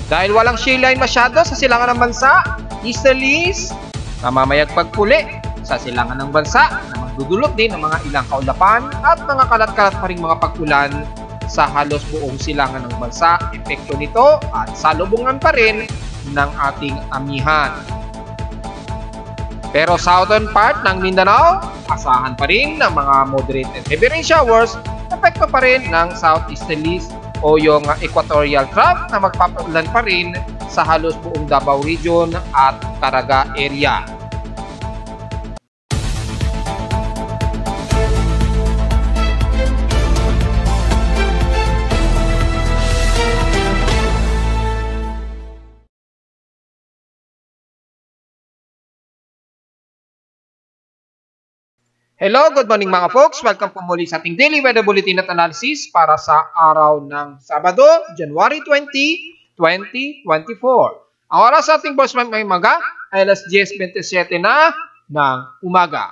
Dahil walang shear line masyado sa silangan ng bansa, easterlies, namamayag pagpuli sa silangan ng bansa na magdudulot din ng mga ilang kaulapan at mga kalat-kalat pa rin mga pag-ulan sa halos buong silangan ng bansa. Epekto nito at salubungan pa rin ng ating amihan. Pero southern part ng Mindanao, asahan pa rin ng mga moderate and heavy rain showers, epekto pa rin ng southeasterlies o yung equatorial trough na magpapaulan pa rin sa halos buong Davao Region at Caraga area. Hello, good morning mga folks. Welcome po muli sa ating daily weather bulletin at analysis para sa araw ng Sabado, January 20, 2024. Ang oras sa ating boss may maga ay alas 10:27 na ng umaga.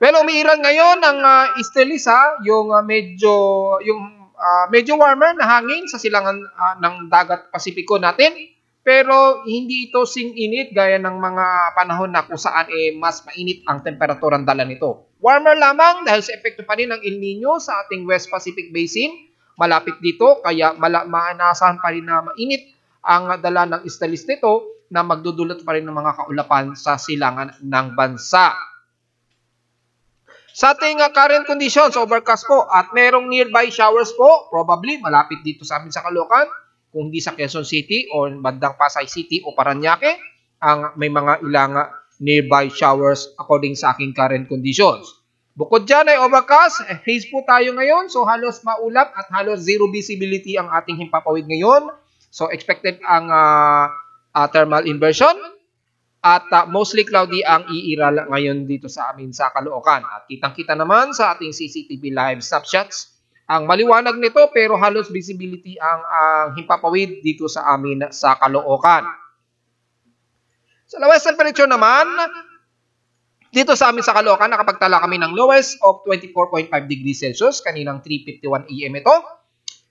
Well, umiiral ngayon ang easterlies yung medyo warmer na hangin sa silangan ng dagat Pasipiko natin. Pero hindi ito sing-init gaya ng mga panahon na kung saan mas mainit ang temperaturang dala nito. Warmer lamang dahil sa epekto pa rin ng El Nino sa ating West Pacific Basin. Malapit dito kaya maanasahan pa rin na mainit ang dala ng easterlies nito na magdudulot pa rin ng mga kaulapan sa silangan ng bansa. Sa ating current conditions, overcast po at merong nearby showers po, probably malapit dito sa amin sa Caloocan. Kung hindi sa Quezon City o bandang Pasay City o Parañaque, may mga ilang nearby showers according sa aking current conditions. Bukod dyan ay overcast, haze po tayo ngayon, so halos maulap at halos zero visibility ang ating himpapawid ngayon. So expected ang thermal inversion at mostly cloudy ang iiral ngayon dito sa amin sa Caloocan. At kitang-kita naman sa ating CCTV live snapshots ang maliwanag nito pero halos visibility ang himpapawid dito sa amin sa Caloocan. Sa lowest temperature naman, dito sa amin sa Caloocan, nakapagtala kami ng lowest of 24.5 degrees Celsius, kaninang 3:51 AM ito.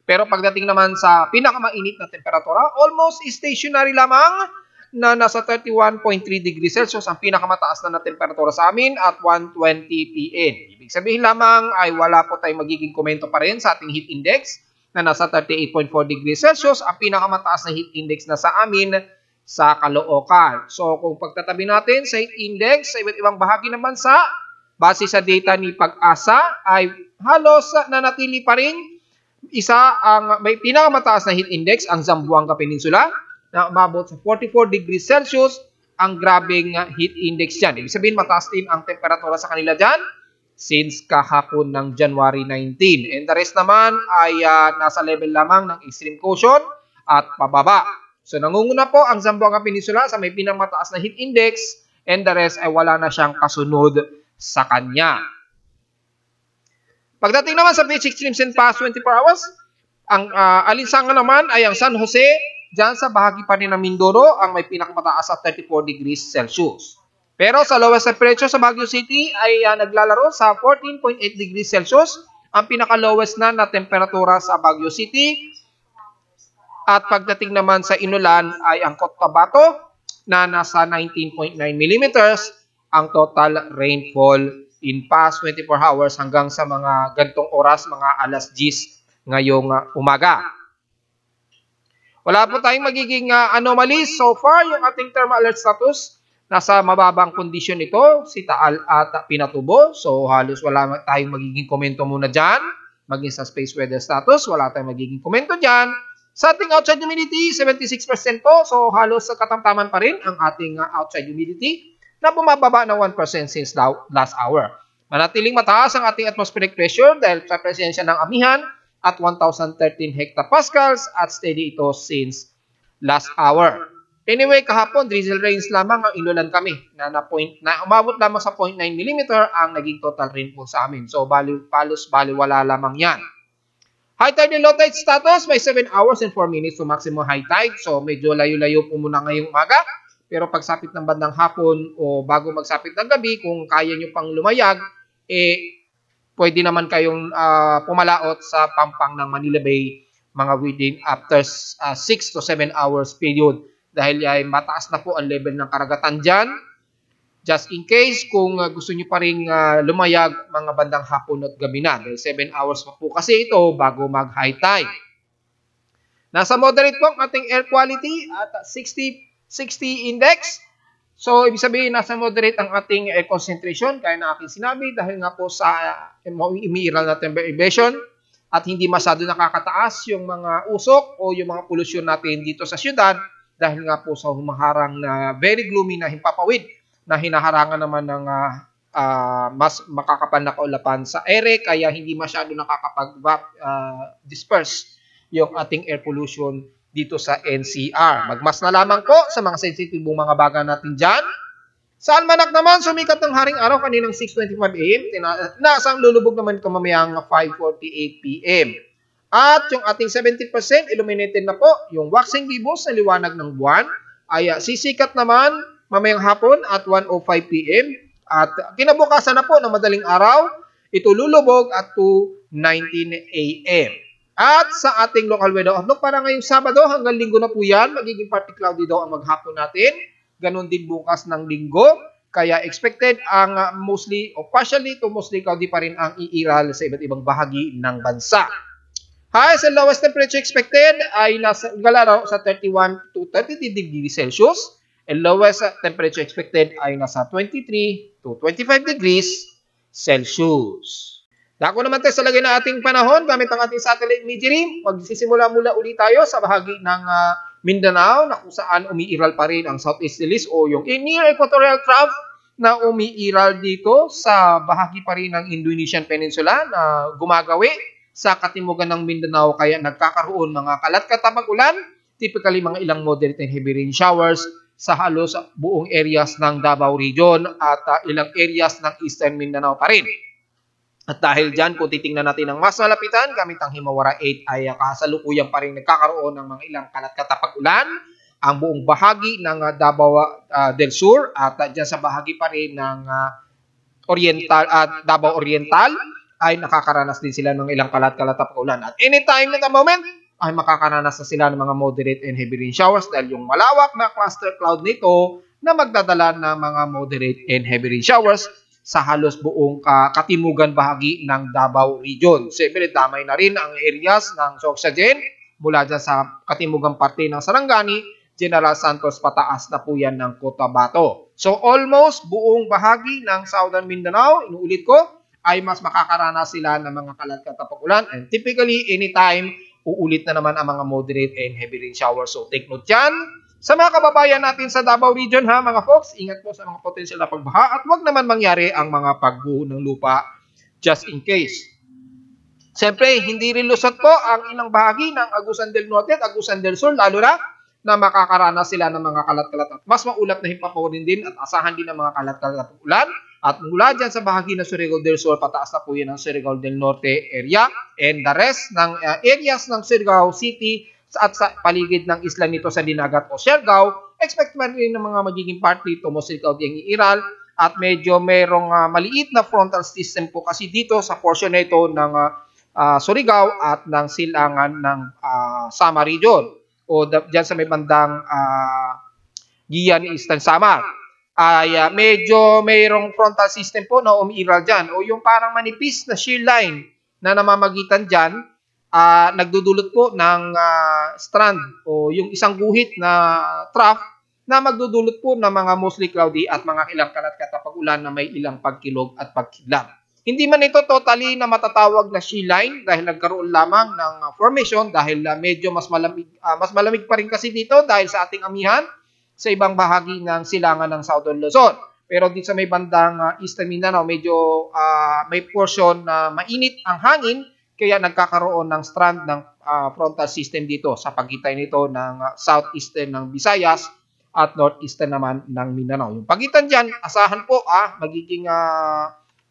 Pero pagdating naman sa pinakamainit na temperatura, almost stationary lamang na nasa 31.3 degrees Celsius ang pinakamataas na temperatura sa amin at 1:20 PM. Ibig sabihin lamang ay wala po tayong magiging komento pa rin sa ating heat index na nasa 38.4 degrees Celsius. Ang pinakamataas na heat index na sa amin sa Caloocan. So kung pagtatabi natin sa heat index sa iba't ibang bahagi ng bansa, base sa data ni Pag-asa ay halos nanatili pa rin may pinakamataas na heat index ang Zamboanga Peninsula na umabot sa 44 degrees Celsius ang grabing heat index dyan. Ibig sabihin mataas din ang temperatura sa kanila dyan since kahapon ng January 19. And the rest naman ay nasa level lamang ng extreme caution at pababa. So nangunguna po ang Zamboanga Peninsula sa may pinamataas na heat index and the rest ay wala na siyang kasunod sa kanya. Pagdating naman sa beach extremes in past 24 hours, ang alinsangan naman ay ang San Jose. Diyan sa bahagi pa rin ng Mindoro, ang may pinakamataas at 34 degrees Celsius. Pero sa lowest temperature sa Baguio City ay naglalaro sa 14.8 degrees Celsius, ang pinaka-lowest na temperatura sa Baguio City. At pagdating naman sa Inulan ay ang Cotabato na nasa 19.9 millimeters ang total rainfall in past 24 hours hanggang sa mga gantong oras, mga alas 10 ngayong umaga. Wala po tayong magiging anomalies so far. Yung ating thermal alert status, nasa mababang kondisyon ito, si Taal at Pinatubo. So halos wala tayong magiging komento muna dyan. Maging sa space weather status, wala tayong magiging komento dyan. Sa ating outside humidity, 76% po. So halos katamtaman pa rin ang ating outside humidity na bumababa na 1% since last hour. Manatiling mataas ang ating atmospheric pressure dahil sa presensya ng amihan at 1,013 hectopascals at steady ito since last hour. Anyway, kahapon, drizzle rains lamang ang inulan kami na umabot lamang sa 0.9 mm ang naging total rainfall sa amin. So, baliwala lamang yan. High tide and low tide status, may 7 hours and 4 minutes to maximum high tide. So, medyo layo-layo po muna ngayong umaga. Pero pagsapit ng bandang hapon o bago magsapit ng gabi, kung kaya nyo pang lumayag, pwede naman kayong pumalaot sa pampang ng Manila Bay mga within after 6 to 7 hours period dahil ay mataas na po ang level ng karagatan dyan. Just in case kung gusto nyo pa rin lumayag mga bandang hapon at gabi na dahil 7 hours pa po kasi ito bago mag high tide. Nasa moderate po ang ating air quality at 60 index. So, ibig sabihin nasa moderate ang ating air concentration kaya na aking sinabi dahil nga po sa umiiral na temperature elevation at hindi masyado nakakataas yung mga usok o yung mga pollution natin dito sa syudad dahil nga po sa humaharang na very gloomy na himpapawid na hinaharangan naman ng mas makakapal na kaulapan sa ere kaya hindi masyado nakakapag-disperse yung ating air pollution dito sa NCR. Magmas na lamang po sa mga sensitibong mga bagay natin dyan. Sa almanak naman, sumikat ng haring araw kaninang 6:25 AM. Nasang lulubog naman ito mamayang 5:48 PM. At yung ating 70% illuminated na po, yung waxing gibbous sa liwanag ng buwan ay sisikat naman mamayang hapon at 1:05 PM at kinabukasan na po ng madaling araw, ito lulubog at 2:19 AM. At sa ating local weather outlook para ngayong Sabado hanggang Linggo na po yan, magiging partly cloudy daw ang maghapon natin. Ganon din bukas ng Linggo. Kaya expected ang mostly o partially to mostly cloudy pa rin ang iiral sa iba't ibang bahagi ng bansa. Highest and lowest temperature expected ay nasa galaraw sa 31 to 33 degrees Celsius. And lowest temperature expected ay nasa 23 to 25 degrees Celsius. Dako naman tayo sa lagay na ating panahon gamit ang ating satellite imagery. Magsisimula mula ulit tayo sa bahagi ng Mindanao na kung saan umiiral pa rin ang southeasterlies o yung near equatorial trough na umiiral dito sa bahagi pa rin ng Indonesian Peninsula na gumagawi sa katimugan ng Mindanao kaya nagkakaroon mga kalat-katabang ulan, typically mga ilang moderate and heavy rain showers sa halos buong areas ng Davao Region at ilang areas ng Eastern Mindanao pa rin. At dahil dyan, kung titingnan natin ang mas malapitan, gamit ang Himawara 8 ay kasalukuyan pa rin nagkakaroon ng mga ilang kalat-katapang ulan ang buong bahagi ng Davao del Sur at dyan sa bahagi pa rin ng Davao Oriental ay nakakaranas din sila ng ilang kalat-kalatapang ulan. At anytime na the moment, ay makakaranas na sila ng mga moderate and heavy rain showers dahil yung malawak na cluster cloud nito na magdadala ng mga moderate and heavy rain showers sa halos buong katimugan bahagi ng Davao Region. Siyempre, damay na rin ang areas ng Sorsogon mula dyan sa katimugang parte ng Sarangani, General Santos pataas na po yan ng Cotabato. So, almost buong bahagi ng Southern Mindanao, inuulit ko, ay mas makakaranas sila ng mga kalat-katapang ulan and typically, anytime, uulit na naman ang mga moderate and heavy rain showers. So, take note dyan. Sa mga kababayan natin sa Davao Region, ha, mga folks, ingat po sa mga potensyal na pagbaha at huwag naman mangyari ang mga pagguho ng lupa just in case. Siyempre, hindi rin lusot po ang ilang bahagi ng Agusan del Norte at Agusan del Sur, lalo na makakaranas sila ng mga kalat-kalat at mas maulap na himpapawarin din at asahan din ng mga kalat-kalat at ulan. At mula dyan sa bahagi ng Surigao del Sur, pataas na po yan ang Surigao del Norte area and the rest ng areas ng Surigao City at sa paligid ng isla nito sa Dinagat o Siargao, expect man rin ng mga magiging part dito mo Surigao diyang iiral at medyo merong maliit na frontal system po kasi dito sa portion na ito ng Surigao at ng silangan ng Samar Region o dyan sa may bandang Gian Eastern Samar. Ay medyo mayroong frontal system po na umiiral dyan o yung parang manipis na shear line na namamagitan dyan nagdudulot po ng strand o yung isang guhit na trough na magdudulot po ng mga mostly cloudy at mga ilang kalat-katapang ulan na may ilang pagkilog at pagkidlat. Hindi man ito totally na matatawag na shear line dahil nagkaroon lamang ng formation dahil medyo mas malamig pa rin kasi dito dahil sa ating amihan sa ibang bahagi ng silangan ng Southern Luzon. Pero dito sa may bandang Eastern Mindanao, medyo may portion na mainit ang hangin, kaya nagkakaroon ng strand ng frontal system dito sa pagitan nito ng southeastern ng Visayas at northeastern naman ng Mindanao. Yung pagitan dyan, asahan po magiging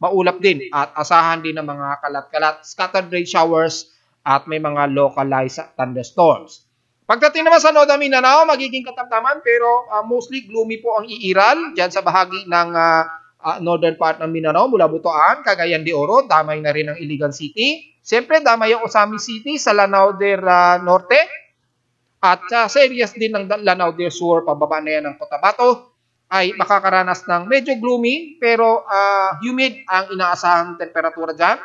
maulap din at asahan din ng mga kalat-kalat, scattered rain showers at may mga localized thunderstorms. Pagdating naman sa Northern Mindanao, magiging katamtaman pero mostly gloomy po ang iiral dyan sa bahagi ng northern part ng Mindanao mula Butuan, Cagayan de Oro, damay na rin ang Iligan City, Siyempre, damay ang Osamis City sa Lanao del Norte at sa areas din ng Lanao del Sur, pababa na yan ng Cotabato, ay makakaranas ng medyo gloomy pero humid ang inaasahang temperatura dyan.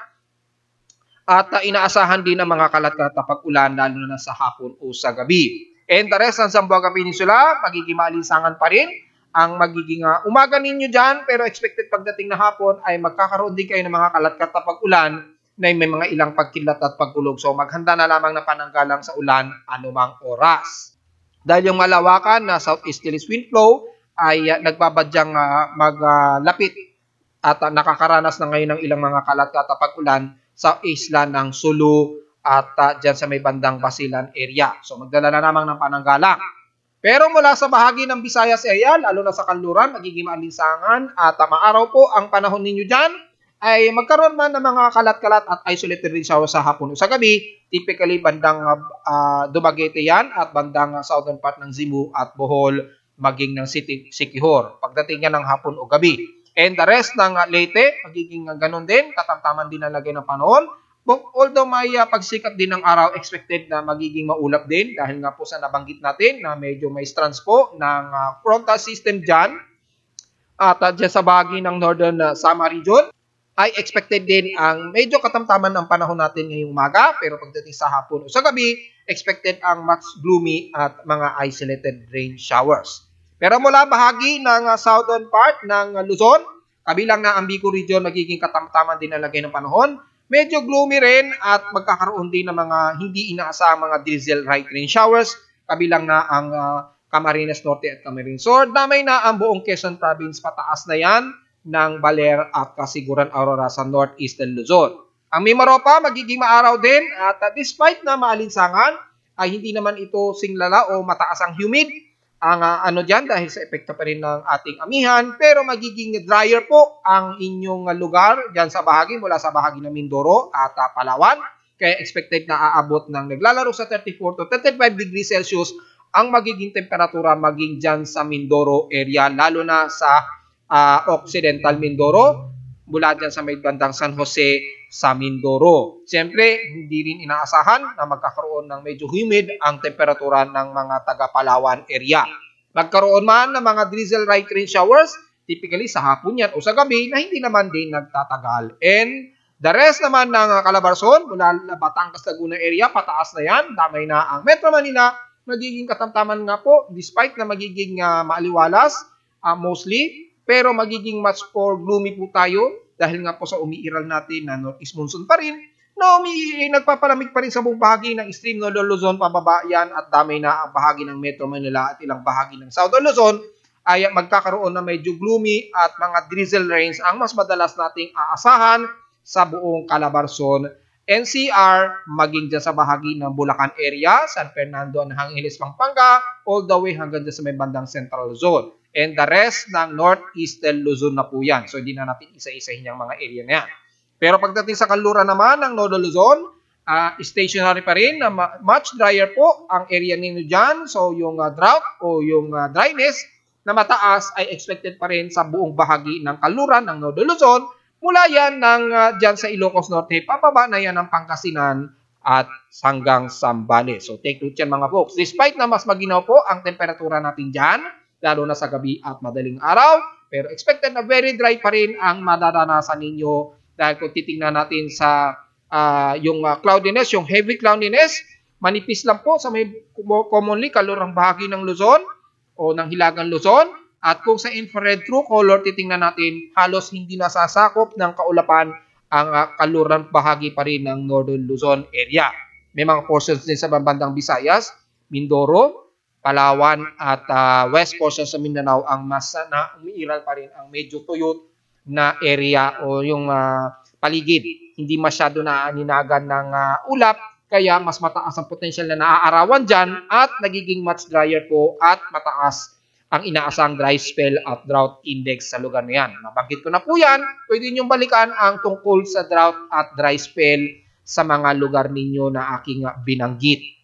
At inaasahan din ng mga kalat-kalat na pag-ulan lalo na sa hapon o sa gabi. And the rest ng Zamboanga Peninsula, magiging maalinsangan pa rin ang magiging umaga ninyo dyan, pero expected pagdating na hapon ay magkakaroon din kayo ng mga kalat-kalat na pag-ulan na may mga ilang pagkilat at pagkulog. So maghanda na lamang na pananggalang sa ulan anumang oras. Dahil yung malawakan na southeasterly wind flow ay nagbabadyang maglapit at nakakaranas na ngayon ng ilang mga kalat-kalat na pag-ulan sa isla ng Sulu at dyan sa may bandang Basilan area. So magdala na namang ng pananggalang. Pero mula sa bahagi ng Visayas area, lalo na sa kanluran, magiging maalinsangan at maaraw po ang panahon ninyo dyan ay magkaroon man ng mga kalat-kalat at isolated rain shower sa hapon o sa gabi. Typically bandang Dumaguete yan at bandang southern part ng Zimu at Bohol maging ng Siquijor pagdating yan ng hapon o gabi. And the rest ng Leyte, magiging ganun din, katamtaman din ang lagay ng panahon. Although may pagsikat din ng araw, expected na magiging maulap din dahil nga po sa nabanggit natin na medyo may strands po ng frontal system dyan. At dyan sa bahagi ng Northern Samar region, ay expected din ang medyo katamtaman ng panahon natin ngayong umaga. Pero pagdating sa hapon o sa gabi, expected ang much gloomy at mga isolated rain showers. Pero mula bahagi ng southern part ng Luzon, kabilang na ang Bicol region, magiging katamtaman din ang lagay ng panahon. Medyo gloomy rin at magkakaroon din ng mga hindi inaasahang mga drizzle light rain showers. Kabilang na ang Camarines Norte at Camarines Sur. Damay na ang buong Quezon Province, pataas na yan ng Baler at Kasiguran Aurora sa northeastern Luzon. Ang Mimaropa magiging maaraw din at despite na maalinsangan, ay hindi naman ito singlala o mataas ang humid. Ang dyan dahil sa epekto pa rin ng ating amihan, pero magiging drier po ang inyong lugar dyan sa bahagi, mula sa bahagi ng Mindoro at Palawan. Kaya expected na aabot ng naglalaro sa 34 to 35 degrees Celsius ang magiging temperatura maging dyan sa Mindoro area, lalo na sa Occidental Mindoro, mula dyan sa may bandang San Jose sa Mindoro. Siyempre, hindi rin inaasahan na magkakaroon ng medyo humid ang temperatura ng mga taga-Palawan area. Magkaroon man ng mga drizzle light rain showers, typically sa hapon yan o sa gabi na hindi naman din nagtatagal. And the rest naman ng Calabarzon, mula Batangas, Laguna area, pataas na yan. Damay na ang Metro Manila, magiging katamtaman nga po, despite na magiging maaliwalas, mostly, pero magiging much more gloomy po tayo dahil nga po sa umiiral natin na northeast monsoon pa rin, na nagpapalamig pa rin sa buong bahagi ng extreme Northern Luzon, pababa yan at damay na ang bahagi ng Metro Manila at ilang bahagi ng Southern Luzon ay magkakaroon na medyo gloomy at mga drizzle rains ang mas madalas nating aasahan sa buong Calabarzon, NCR, maging dyan sa bahagi ng Bulacan area, San Fernando, Angeles, Pampanga, all the way hanggang dyan sa may bandang Central Luzon. And the rest ng northeastern Luzon na po yan. So, hindi na natin isa-isahin yung mga area na yan. Pero pagdating sa kanluran naman ng Northern Luzon, stationary pa rin na much drier po ang area ninyo dyan. So, yung drought o yung dryness na mataas ay expected pa rin sa buong bahagi ng kanluran ng Northern Luzon. Mula yan ng dyan sa Ilocos Norte, pababa na yan ng Pangasinan at hanggang Zambales. So, take note yan mga folks. Despite na mas maginaw po ang temperatura natin dyan, lalo na sa gabi at madaling araw, pero expected na very dry pa rin ang madaranasan ninyo dahil kung titingnan natin sa yung cloudiness, yung heavy cloudiness, manipis lang po sa may commonly kalurang bahagi ng Luzon o ng Hilagang Luzon, at kung sa infrared true color titingnan natin, halos hindi nasasakop ng kaulapan ang kalurang bahagi pa rin ng Northern Luzon area. May mga portions din sa bandang Visayas, Mindoro, Palawan at west portion sa Mindanao ang mas na umiiral pa rin ang medyo tuyot na area o yung paligid. Hindi masyado na ninagan ng ulap, kaya mas mataas ang potential na naaarawan dyan at nagiging much drier po at mataas ang inaasang dry spell at drought index sa lugar na yan. Nabanggit ko na po yan, pwede niyong balikan ang tungkol sa drought at dry spell sa mga lugar ninyo na aking binanggit.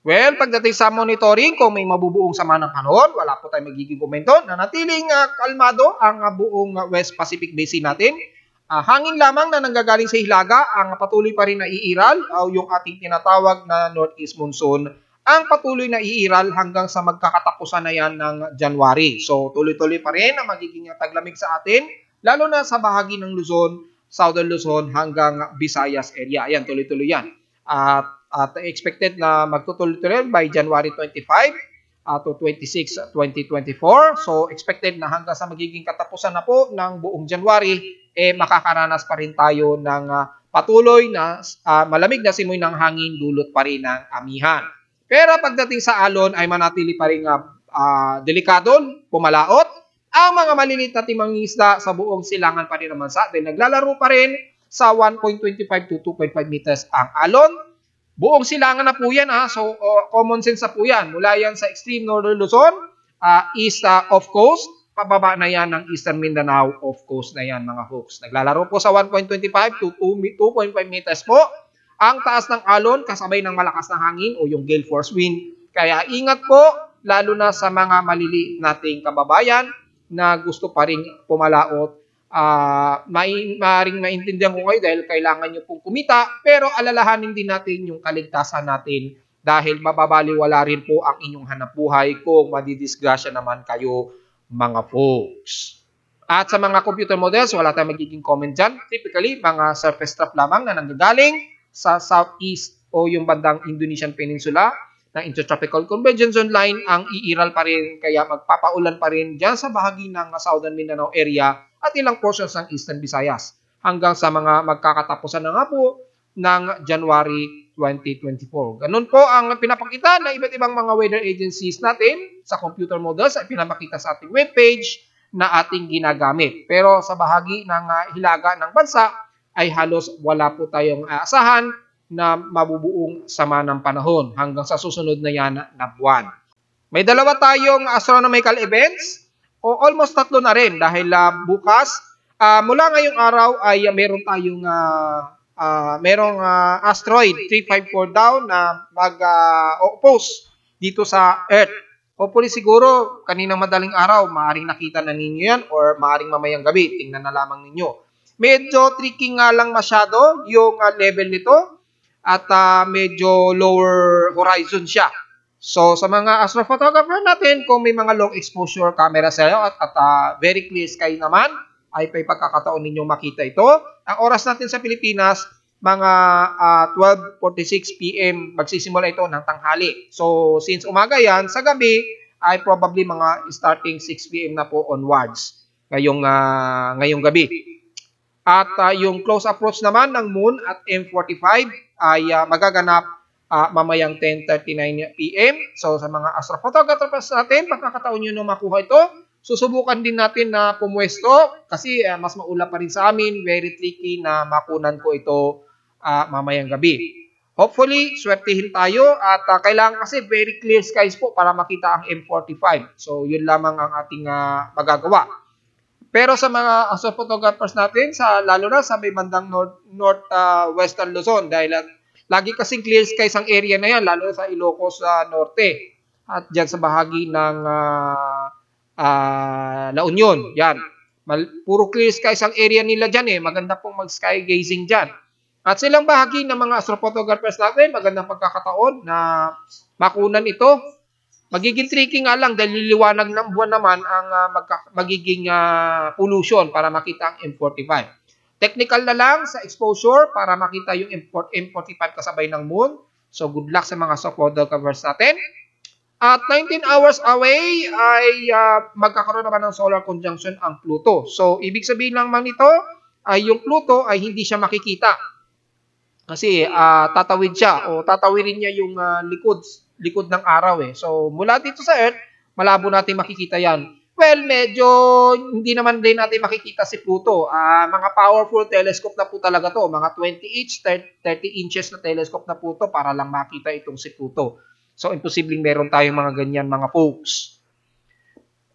Well, pagdating sa monitoring, kung may mabubuong sama ng panahon, wala po tayong magiging komento. Nanatiling kalmado ang buong West Pacific Basin natin. Hangin lamang na nanggagaling sa Hilaga ang patuloy pa rin na iiral o yung ating tinatawag na northeast monsoon ang patuloy na iiral hanggang sa magkakatapusan na yan ng January. So tuloy-tuloy pa rin ang magiging taglamig sa atin, lalo na sa bahagi ng Luzon, Southern Luzon hanggang Visayas area. Ayan, tuloy-tuloy yan. At expected na magtutuloy-tuloy by January 25 to 26, 2024. So expected na hanggang sa magiging katapusan na po ng buong January, makakaranas pa rin tayo ng patuloy na malamig na simoy ng hangin, dulot pa rin ng amihan. Pero pagdating sa alon ay manatili pa rin delikado, pumalaot. Ang mga maliliit na timangisda sa buong silangan pa rin naman sa atin, naglalaro pa rin sa 1.25 to 2.5 meters ang alon. Buong silangan na po yan. So, common sense na po yan. Mula yan sa extreme northern Luzon, east off coast, pababa na yan ng eastern Mindanao, off coast na yan mga folks. Naglalaro po sa 1.25 to 2.5 meters po. Ang taas ng alon kasabay ng malakas na hangin o yung gale force wind. Kaya ingat po, lalo na sa mga maliliit nating kababayan na gusto pa rin pumalaot. Maaaring maintindihan ko kayo dahil kailangan nyo pong kumita, pero alalahanin din natin yung kaligtasan natin dahil mababaliwala rin po ang inyong hanapbuhay kung madidisgrasya naman kayo mga folks. At sa mga computer models, wala tayong magiging comment dyan. Typically, mga surface trap lamang na nanggagaling sa southeast o yung bandang Indonesian Peninsula na Intertropical Convergence Zone line ang iiral pa rin, kaya magpapaulan pa rin dyan sa bahagi ng Southern Mindanao area at ilang portions ng Eastern Visayas hanggang sa mga magkakatapusan na nga po ng January 2024. Ganun po ang pinapakita na iba't ibang mga weather agencies natin sa computer models ay pinapakita sa ating webpage na ating ginagamit. Pero sa bahagi ng hilaga ng bansa ay halos wala po tayong asahan na mabubuong sama ng panahon hanggang sa susunod na yan na buwan. May dalawa tayong astronomical events o almost tatlo na rin dahil bukas mula ngayong araw ay meron tayong merong asteroid 354 daw na mag-oppose dito sa Earth. Hopefully siguro kaninang madaling araw maaaring nakita na ninyo yan or maaaring mamayang gabi. Tingnan na lamang ninyo. Medyo tricky nga lang masyado yung level nito at medyo lower horizon siya. So sa mga astrophotographer natin, kung may mga long exposure camera sa iyo at very clear sky naman, ay pagkakataon ninyong makita ito. Ang oras natin sa Pilipinas, mga 12:46 PM magsisimula ito ng tanghali. So since umaga yan, sa gabi ay probably mga starting 6 PM na po onwards ngayong gabi. At yung close approach naman ng moon at M45 ay magaganap mamayang 10:39 PM. So sa mga astrophotographers natin, pagkakataon nyo na makuha ito, susubukan din natin na pumwesto kasi mas maula pa rin sa amin. Very tricky na makunan ko ito mamayang gabi. Hopefully, swertihin tayo at kailangan kasi very clear skies po para makita ang M45. So yun lamang ang ating magagawa. Pero sa mga astrophotographers natin, lalo na sa may bandang northwestern Luzon, dahil lagi kasing clear skies ang area na yan, lalo na sa Ilocos Norte at dyan sa bahagi ng La Union. Yan. Puro clear skies ang area nila dyan maganda pong mag-sky gazing dyan. At silang bahagi ng mga astrophotographers natin, magandang pagkakataon na makunan ito. Magiging tricky nga lang dahil liliwanag ng buwan naman ang magiging pollution para makita ang M45. Technical na lang sa exposure para makita yung M45 kasabay ng moon. So good luck sa mga astrophotographers natin. At 19 hours away ay magkakaroon naman ng solar conjunction ang Pluto. So ibig sabihin lang man nito ay yung Pluto ay hindi siya makikita. Kasi tatawid siya o tatawirin niya yung likod ng araw So mula dito sa Earth, malabo natin makikita yan. Well, medyo hindi naman din natin makikita si Pluto. Mga powerful telescope na po talaga to. Mga 30 inches na telescope na po to para lang makita itong si Pluto. So imposibleng meron tayong mga ganyan mga folks.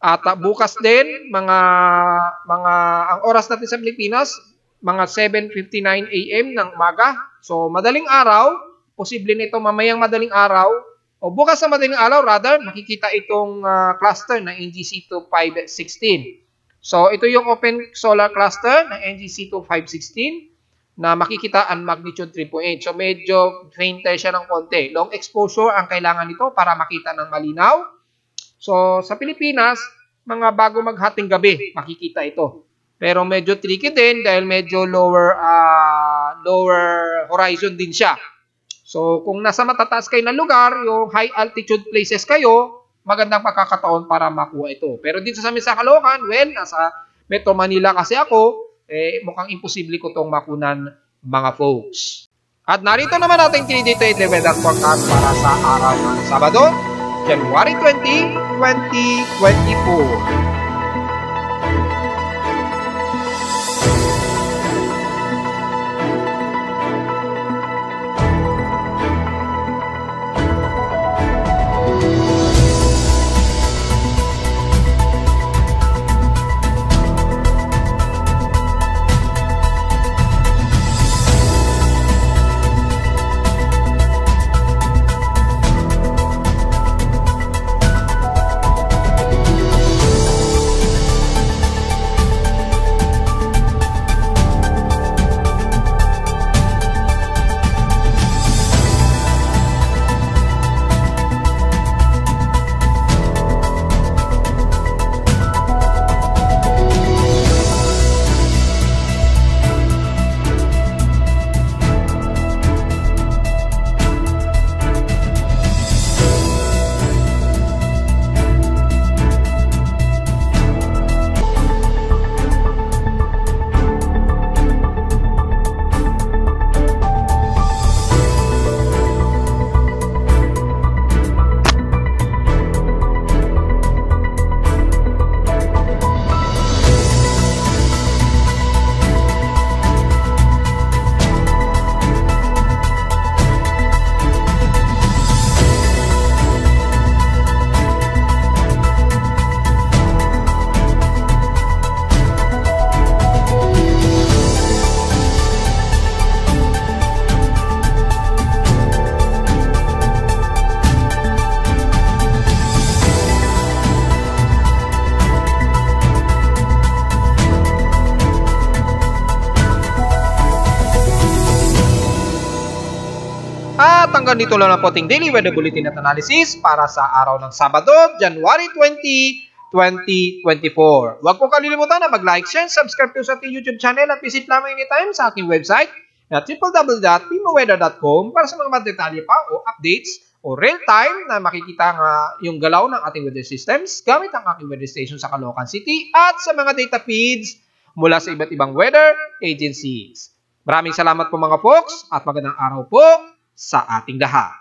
At bukas din, ang oras natin sa Pilipinas, mga 7:59 AM ng umaga. So madaling araw, posible nito mamayang madaling araw o bukas sa madaling araw rather, makikita itong cluster na NGC 2516. So, ito yung open solar cluster ng NGC 2516 na makikita ang magnitude 3.8. So, medyo fainter siya ng konti. Long exposure ang kailangan nito para makita ng malinaw. So, sa Pilipinas, mga bago maghating gabi, makikita ito. Pero medyo tricky din dahil medyo lower horizon din siya. So, kung nasa matataas kayo na lugar, yung high altitude places kayo, magandang pagkakataon para makuha ito. Pero dito sa amin sa Caloocan, well, nasa Metro Manila kasi ako, mukhang imposible ko itong makunan mga folks. At narito naman ating 3D weather forecast para sa araw ng Sabado, January 20, 2024. At hanggang dito lang ang ating daily weather bulletin at analysis para sa araw ng Sabado, January 20, 2024. Huwag po kalilimutan na mag-like, share, subscribe po sa ating YouTube channel at visit lamang anytime sa aking website na www.pimoweather.com para sa mga detalye pa o updates o real-time na makikita nga yung galaw ng ating weather systems gamit ang aking weather station sa Caloocan City at sa mga data feeds mula sa iba't ibang weather agencies. Maraming salamat po mga folks at magandang araw po sa ating lahat.